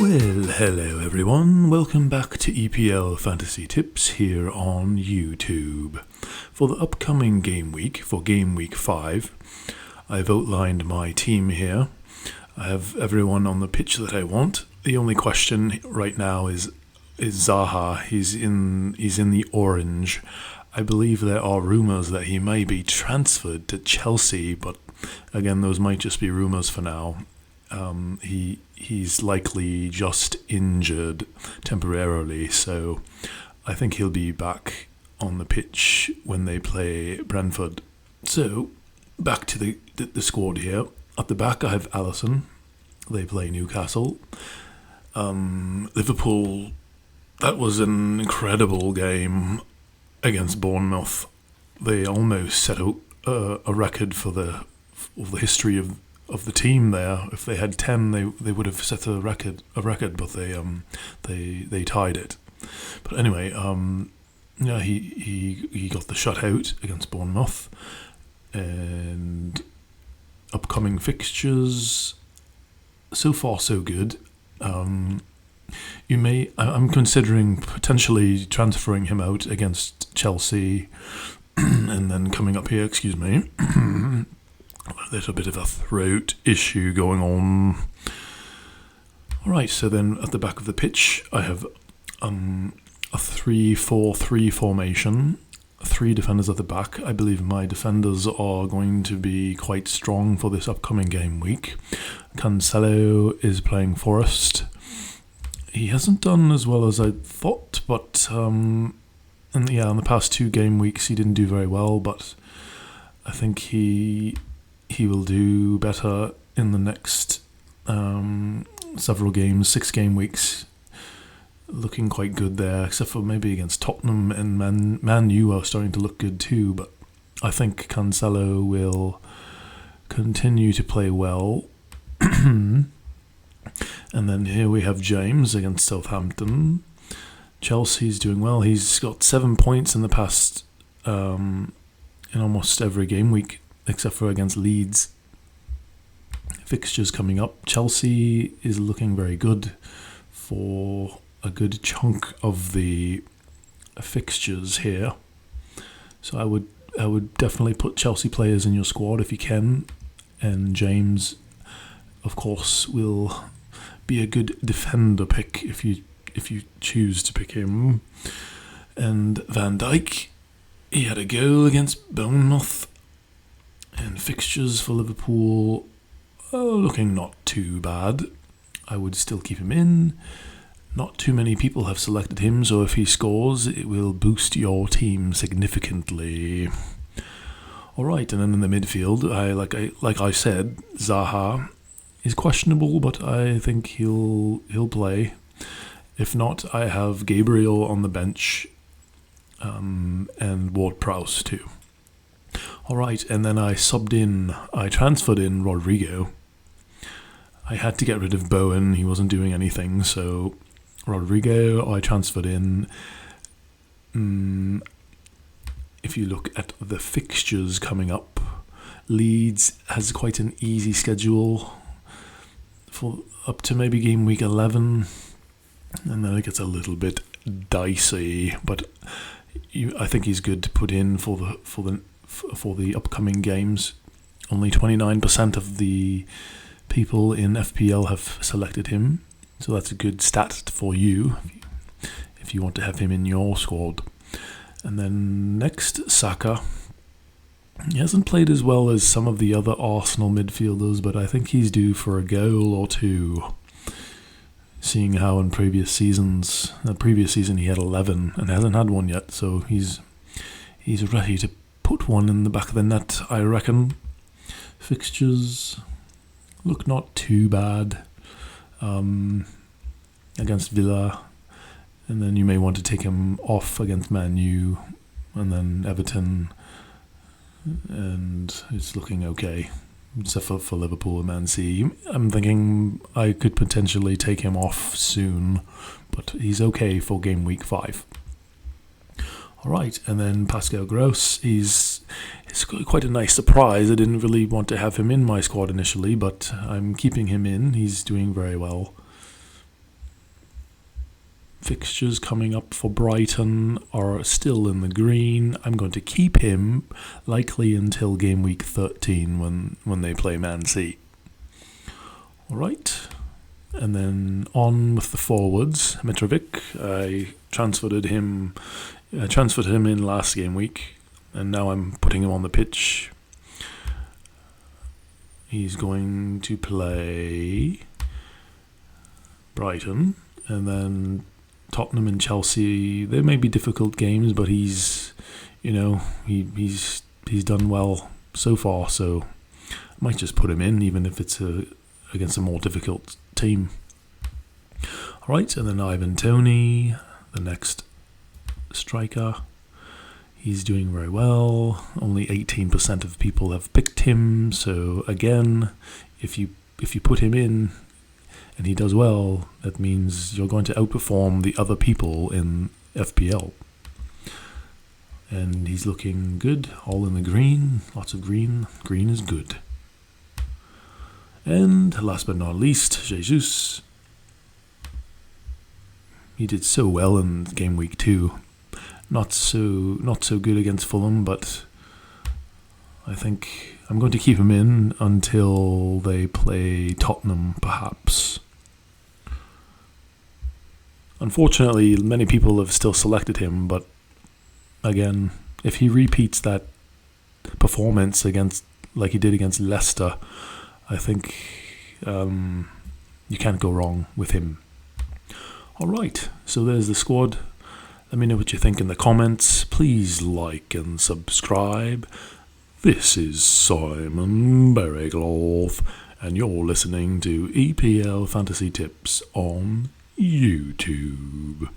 Well, hello everyone, welcome back to EPL Fantasy Tips here on YouTube. For the upcoming game week, for game week 5, I've outlined my team here. I have everyone on the pitch that I want. The only question right now is Zaha. He's in the orange. I believe there are rumours that he may be transferred to Chelsea, but again, those might just be rumours for now. He's likely just injured temporarily, so I think he'll be back on the pitch when they play Brentford. So, back to the squad here. At the back, I have Alisson. They play Newcastle. Liverpool, that was an incredible game against Bournemouth. They almost set out a record for the history of the team there. If they had 10, they would have set a record, but they tied it. But anyway, he got the shutout against Bournemouth, and upcoming fixtures, so far so good. I'm considering potentially transferring him out against Chelsea, and then coming up here. Excuse me. A little bit of a throat issue going on. Alright, so then at the back of the pitch, I have a 3-4-3 formation. 3 defenders at the back. I believe my defenders are going to be quite strong for this upcoming game week. Cancelo is playing Forest. He hasn't done as well as I thought, but in the past 2 game weeks he didn't do very well, but I think he will do better in the next several games, 6 game weeks. Looking quite good there, except for maybe against Tottenham, and Man U are starting to look good too, but I think Cancelo will continue to play well. And then here we have James against Southampton. Chelsea's doing well. He's got 7 points in the past, in almost every game week, except for against Leeds. Fixtures coming up. Chelsea is looking very good for a good chunk of the fixtures here. So I would definitely put Chelsea players in your squad if you can. And James, of course, will be a good defender pick if you choose to pick him. And Van Dijk, he had a goal against Bournemouth. And fixtures for Liverpool looking not too bad. I would still keep him in. Not too many people have selected him, so if he scores, it will boost your team significantly. Alright, and then in the midfield, like I said, Zaha is questionable, but I think he'll play. If not, I have Gabriel on the bench, and Ward-Prowse too. Alright, and then I transferred in Rodrigo. I had to get rid of Bowen, he wasn't doing anything, so Rodrigo I transferred in. If you look at the fixtures coming up, Leeds has quite an easy schedule for up to maybe game week 11, and then it gets a little bit dicey, but I think he's good to put in for the upcoming games. Only 29% of the people in FPL have selected him, so that's a good stat for you if you want to have him in your squad. And then next, Saka. He hasn't played as well as some of the other Arsenal midfielders, but I think he's due for a goal or 2. Seeing how in previous season he had 11 and hasn't had one yet, so he's ready to put one in the back of the net, I reckon. Fixtures look not too bad against Villa, and then you may want to take him off against Man U, and then Everton, and it's looking okay, except for Liverpool and Man City. I'm thinking I could potentially take him off soon, but he's okay for game week 5. Alright, and then Pascal Gross, it's quite a nice surprise. I didn't really want to have him in my squad initially, but I'm keeping him in. He's doing very well. fixtures coming up for Brighton are still in the green. I'm going to keep him likely until game week 13 when they play Man City. Alright, and then on with the forwards. Mitrovic, I transferred him in last game week, and now I'm putting him on the pitch. He's going to play Brighton, and then Tottenham and Chelsea. They may be difficult games, but he's done well so far, so I might just put him in, even if it's against a more difficult team. Alright, and then Ivan Toney, the next striker. He's doing very well. Only 18% of people have picked him, so again, if you put him in and he does well, that means you're going to outperform the other people in FPL. And he's looking good, all in the green, lots of green. Green is good. And last but not least, Jesus. He did so well in game week 2. Not so good against Fulham, but I think I'm going to keep him in until they play Tottenham, perhaps. Unfortunately, many people have still selected him, but again, if he repeats that performance like he did against Leicester, I think you can't go wrong with him. Alright, so there's the squad. Let me know what you think in the comments. Please like and subscribe. This is Simon Berigloff, and you're listening to EPL Fantasy Tips on YouTube.